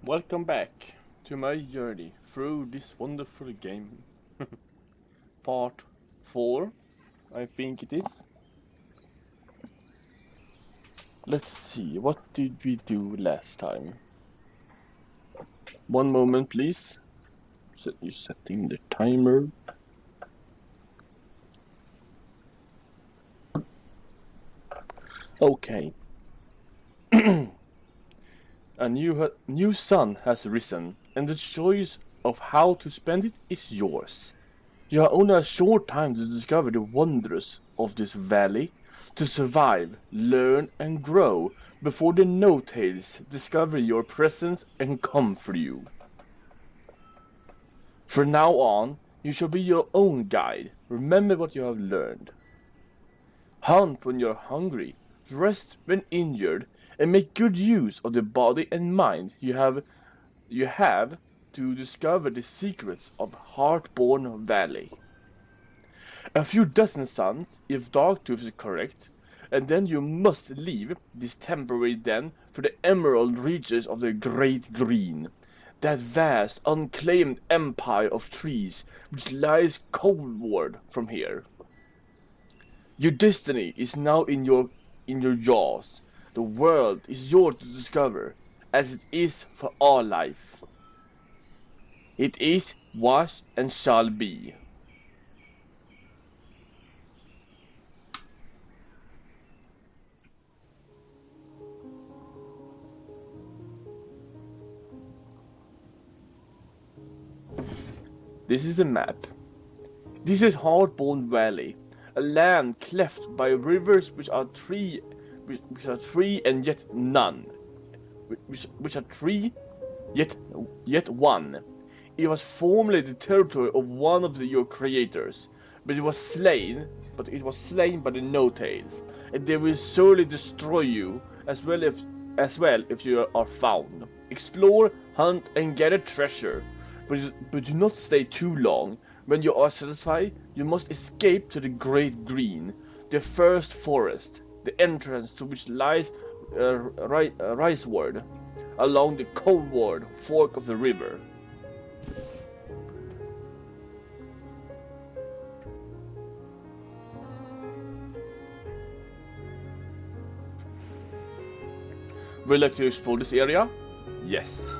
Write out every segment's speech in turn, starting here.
Welcome back to my journey through this wonderful game. Part 4, I think it is. Let's see, what did we do last time? One moment, please. You're setting the timer. Okay. A new sun has risen, and the choice of how to spend it is yours. You have only a short time to discover the wonders of this valley, to survive, learn, and grow before the No-Tails discover your presence and come for you. From now on, you shall be your own guide. Remember what you have learned. Hunt when you're hungry, rest when injured, and make good use of the body and mind you have to discover the secrets of Heartborn Valley. A few dozen suns, if Darktooth is correct, and then you must leave this temporary den for the emerald reaches of the Great Green, that vast, unclaimed empire of trees which lies coldward from here. Your destiny is now in your jaws. The world is yours to discover, as it is for all life. It is, was, and shall be. This is a map. This is Hardbone Valley, a land cleft by rivers which are three and yet none, which are three yet one. It was formerly the territory of one of your creators, but it was slain. But it was slain by the No-Tails, and they will surely destroy you as well if you are found. Explore, hunt, and gather treasure, but do not stay too long. When you are satisfied, you must escape to the Great Green, the first forest, the entrance to which lies Riceward, along the Coldward fork of the river. Would you like to explore this area? Yes.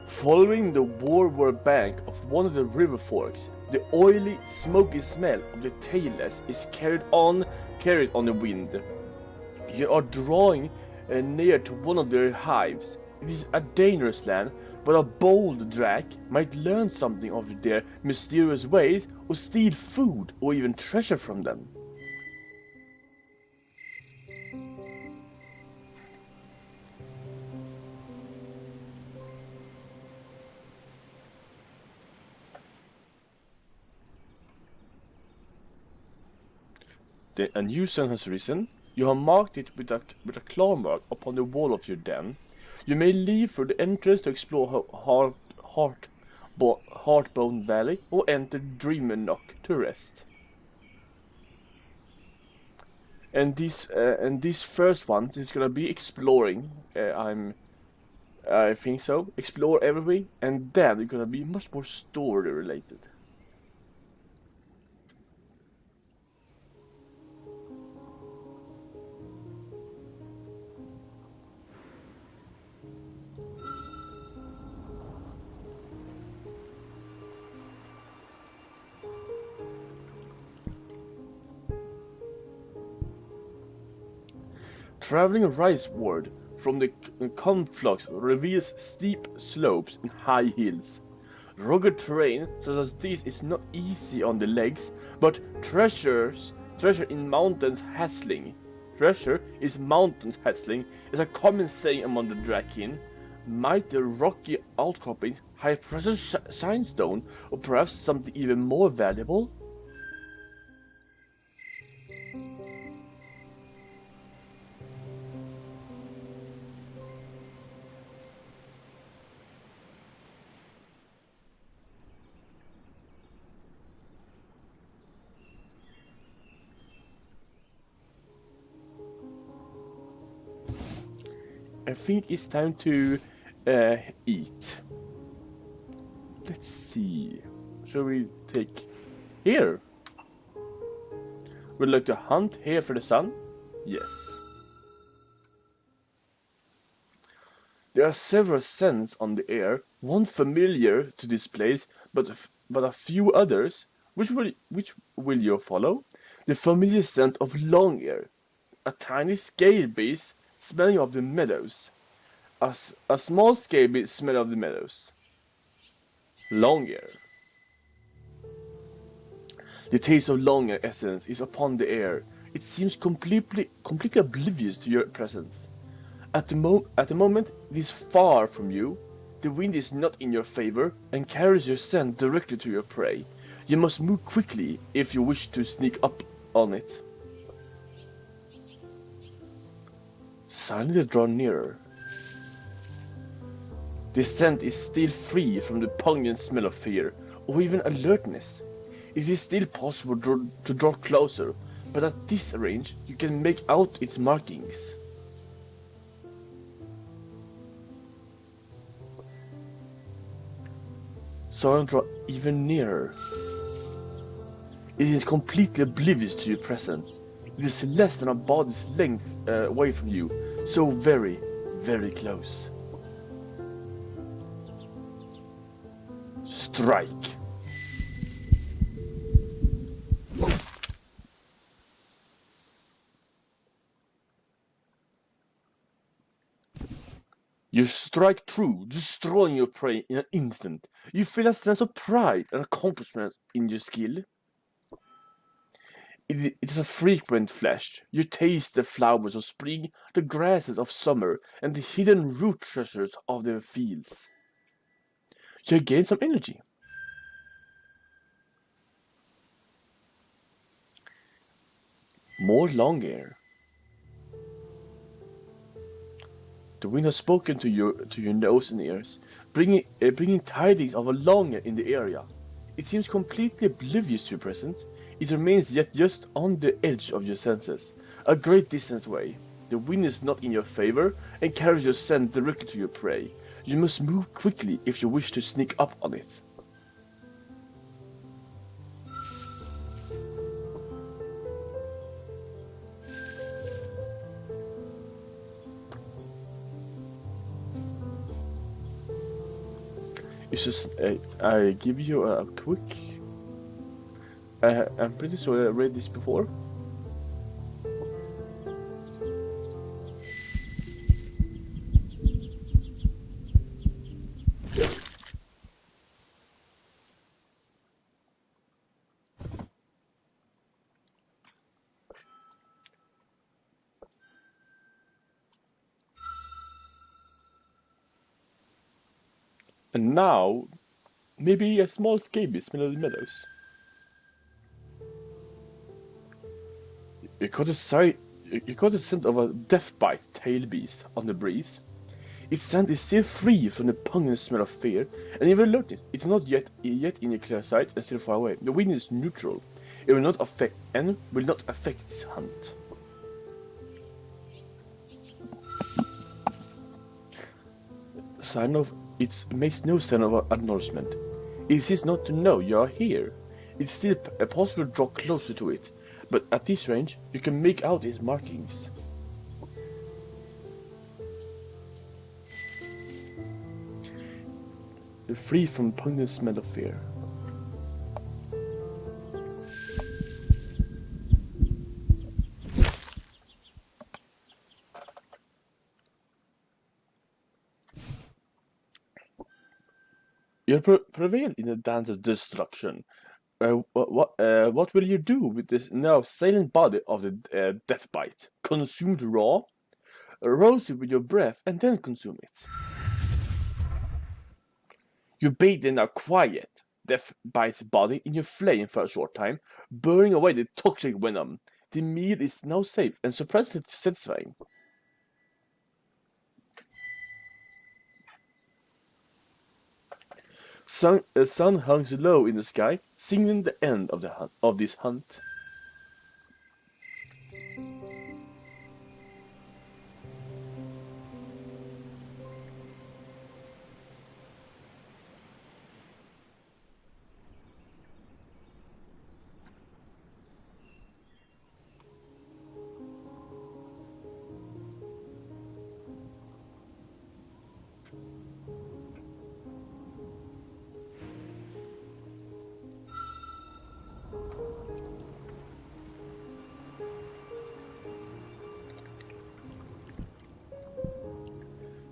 Following the warbird bank of one of the river forks, the oily, smoky smell of the tailless is carried on the wind. You are drawing near to one of their hives. It is a dangerous land, but a bold Drac might learn something of their mysterious ways or steal food or even treasure from them. A new sun has risen. You have marked it with a claw mark upon the wall of your den. You may leave for the entrance to explore Heartbone Valley or enter Dreamer Knock to rest. And these first ones is gonna be exploring. I think so. Explore everything, and then it's gonna be much more story related. Traveling riceward from the conflux reveals steep slopes and high hills. Rugged terrain such as this is not easy on the legs, but treasure in mountains hassling. Treasure is mountains hassling is a common saying among the Drakin. Might the rocky outcroppings high pressure shinestone, or perhaps something even more valuable? I think it's time to eat. Let's see. Shall we take here? Would you like to hunt here for the sun? Yes. There are several scents on the air, one familiar to this place, but a few others. Which will you follow? The familiar scent of Longair, a tiny scale base smelling of the meadows. A small scale base smell of the meadows. Longair. The taste of Longair essence is upon the air. It seems completely oblivious to your presence. At the moment, it is far from you. The wind is not in your favor and carries your scent directly to your prey. You must move quickly if you wish to sneak up on it. Silently draw nearer. The scent is still free from the pungent smell of fear, or even alertness. It is still possible to draw closer, but at this range you can make out its markings. Soren draw even nearer. It is completely oblivious to your presence. It is less than a body's length away from you, so very, very close. Strike. You strike through, destroying your prey in an instant. You feel a sense of pride and accomplishment in your skill. It is a frequent flash. You taste the flowers of spring, the grasses of summer, and the hidden root treasures of the fields. You gain some energy. More long air. The wind has spoken to your nose and ears, bringing tidings of a long air in the area. It seems completely oblivious to your presence. It remains yet just on the edge of your senses, a great distance away. The wind is not in your favor and carries your scent directly to your prey. You must move quickly if you wish to sneak up on it. It's just, I give you a quick... I'm pretty sure I read this before. And now, maybe a small scabies smell of the meadows. You caught the scent of a death-bite tail beast on the breeze. Its scent is still free from the pungent smell of fear, and even alerted, it is not yet in a clear sight and still far away. The wind is neutral. It will not affect its hunt. Sign of it makes no sign of acknowledgement. It seems not to know you are here. It's still possible to draw closer to it, but at this range you can make out its markings. You're free from pungent smell of fear. You prevail in the dance of destruction. What will you do with this now silent body of the deathbite? Consumed raw? Roast it with your breath and then consume it. You bathe in a quiet deathbite's body in your flame for a short time, burning away the toxic venom. The meal is now safe and surprisingly satisfying. The sun hangs low in the sky, signaling the end of this hunt.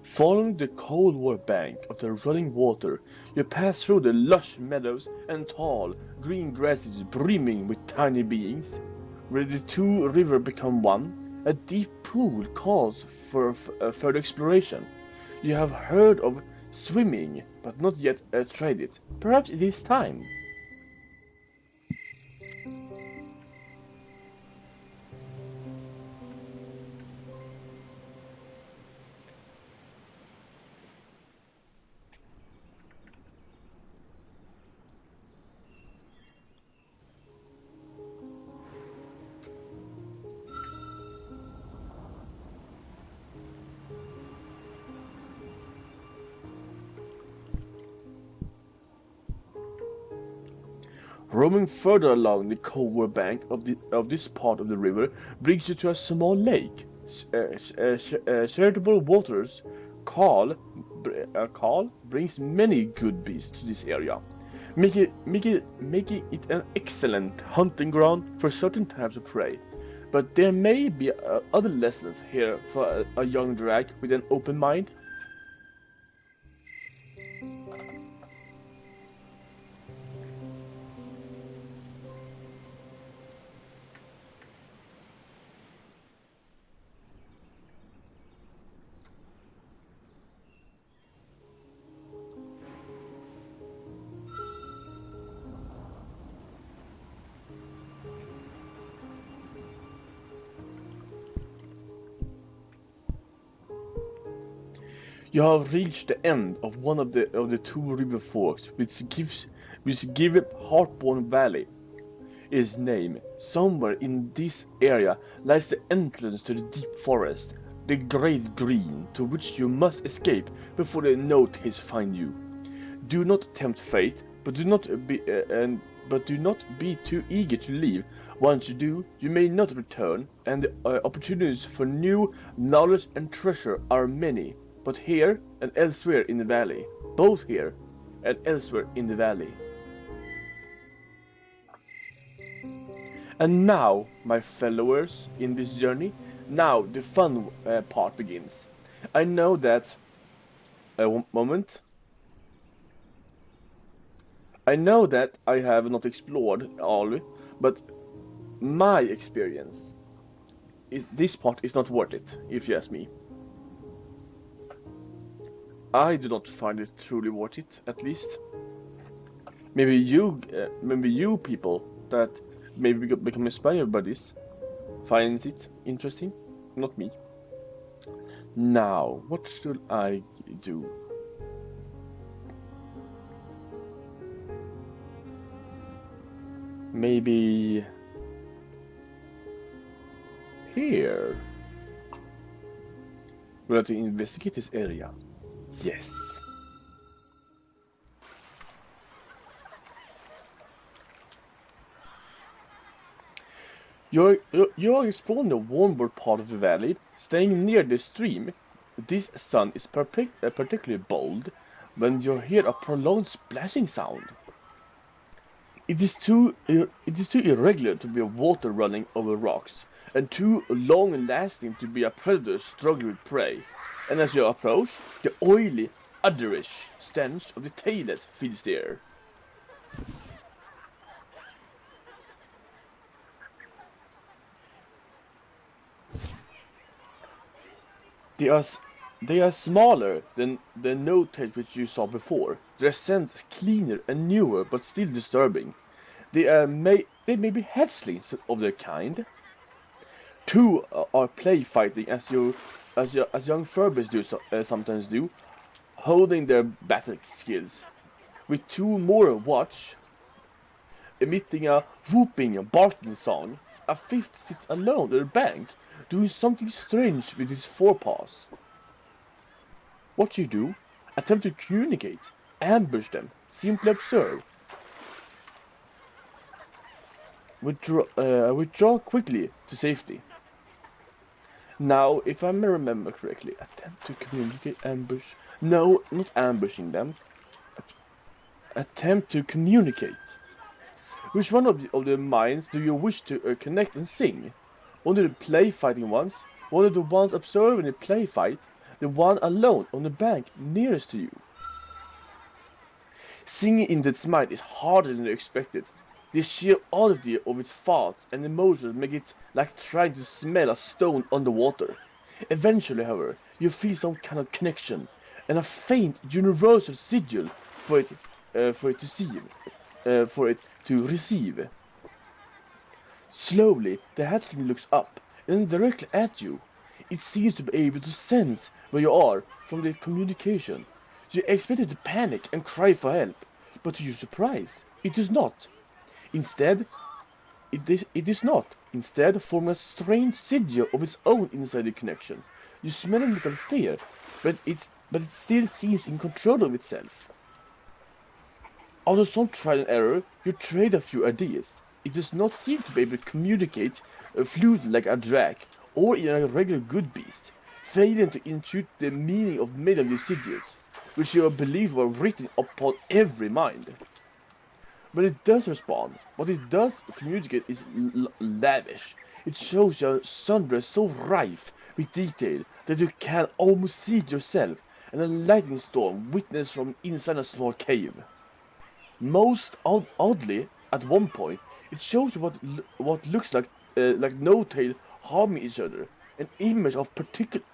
Following the Cold War bank of the running water, you pass through the lush meadows and tall, green grasses brimming with tiny beings. Where the two rivers become one, a deep pool calls for further exploration. You have heard of swimming, but not yet tried it. Perhaps it is time. Roaming further along the Cold War bank of this part of the river brings you to a small lake. Charitable Waters Carl brings many good beasts to this area, making it an excellent hunting ground for certain types of prey. But there may be other lessons here for a young drag with an open mind. You have reached the end of one of the two river forks, which give Heartborn Valley its name. Somewhere in this area lies the entrance to the deep forest, the Great Green, to which you must escape before the notice find you. Do not tempt fate, but do not be too eager to leave. Once you do, you may not return, and the opportunities for new knowledge and treasure are many. But here and elsewhere in the valley. Both here and elsewhere in the valley. And now, my followers in this journey, now the fun part begins. I know that... A moment. I know that I have not explored all, but my experience, this part is not worth it, if you ask me. I do not find it truly worth it, at least. Maybe you people that maybe become inspired by this finds it interesting, not me. Now, what should I do? Maybe here. We'll have to investigate this area. Yes. You're exploring the warmer part of the valley, staying near the stream. This sun is particularly bold when you hear a prolonged splashing sound. It is too irregular to be water running over rocks, and too long-lasting to be a predator struggling with prey. And as you approach, the oily, otherish stench of the taillet fills the air. They are smaller than the no-tail which you saw before. Their scent is cleaner and newer, but still disturbing. They may be hatchlings of their kind. Two are play fighting as young Furbies sometimes do, holding their battle skills. With two more watch, emitting a whooping, barking song. A fifth sits alone on the bank, doing something strange with his forepaws. What you do? Attempt to communicate, ambush them, simply observe. Withdraw quickly to safety. Now, if I may remember correctly, attempt to communicate, ambush. No, not ambushing them. Attempt to communicate. Which one of the minds do you wish to connect and sing? One of the play fighting ones? One of the ones observing the play fight? the one alone on the bank nearest to you. Singing in that smile is harder than you expected. The sheer oddity of its thoughts and emotions make it like trying to smell a stone underwater. Eventually, however, you feel some kind of connection and a faint universal sigil for it to see, for it to receive. Slowly, the hatchling looks up and then directly at you. It seems to be able to sense where you are from the communication. You expect it to panic and cry for help, but to your surprise, it does not. Instead, it is not. Instead, forming a strange sigil of its own inside the connection. You smell a little fear, but it still seems in control of itself. After some trial and error, you trade a few ideas. It does not seem to be able to communicate fluently like a drag, or even a regular good beast, failing to intuit the meaning of many of the sigils, which you believe were written upon every mind. But it does respond. What it does communicate is lavish. It shows your sundress so rife with detail that you can almost see it yourself, and a lightning storm witnessed from inside a small cave. Most oddly, at one point, it shows you what looks like no tail harming each other, an image of particular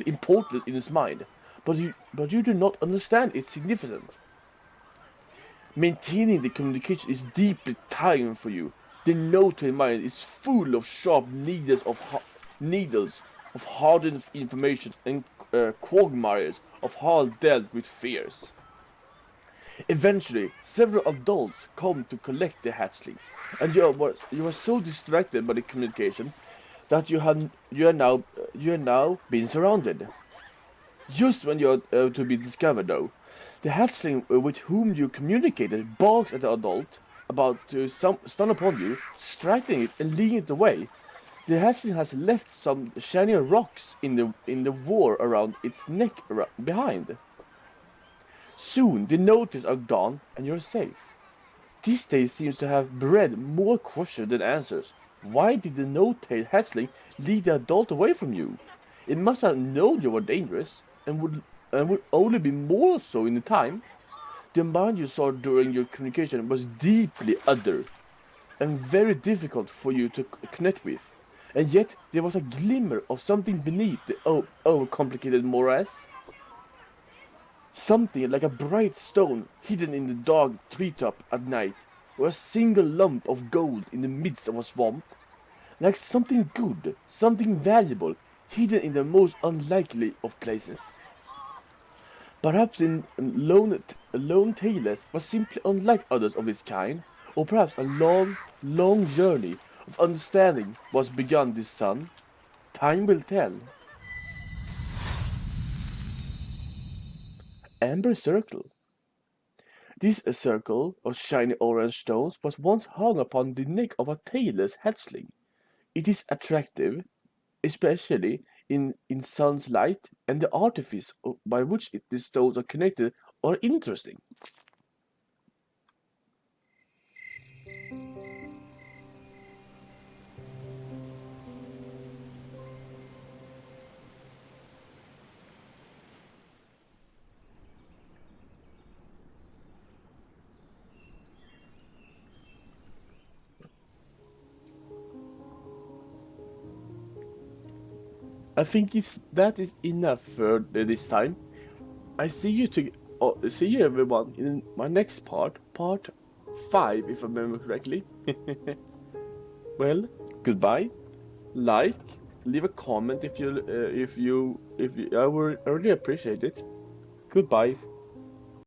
importance in its mind, but you do not understand its significance. Maintaining the communication is deeply tiring for you. The no-tail mind is full of sharp needles of hardened information and quagmires of hard dealt with fears. Eventually, several adults come to collect the hatchlings, and you are so distracted by the communication that you are now being surrounded. Just when you are to be discovered, though, the hatchling with whom you communicated barks at the adult about to stun upon you, striking it and leading it away. The hatchling has left some shiny rocks in the war around its neck behind. Soon the notices are gone and you're safe. This tale seems to have bred more questions than answers. Why did the no-tailed hatchling lead the adult away from you? It must have known you were dangerous, and would only be more so in the time. The mind you saw during your communication was deeply other, and very difficult for you to connect with. And yet there was a glimmer of something beneath the overcomplicated morass. Something like a bright stone hidden in the dark treetop at night, or a single lump of gold in the midst of a swamp. Like something good, something valuable, hidden in the most unlikely of places. Perhaps in lone tailors was simply unlike others of its kind, or perhaps a long, long journey of understanding was begun this sun. Time will tell. Amber Circle. This circle of shiny orange stones was once hung upon the neck of a tailor's hatchling. It is attractive, especially in sun's light, and the artifice by which the stones are connected are interesting. I think that is enough for this time. I see you everyone in my next part 5 if I remember correctly. Well, goodbye. Like, leave a comment if you I would really appreciate it. Goodbye.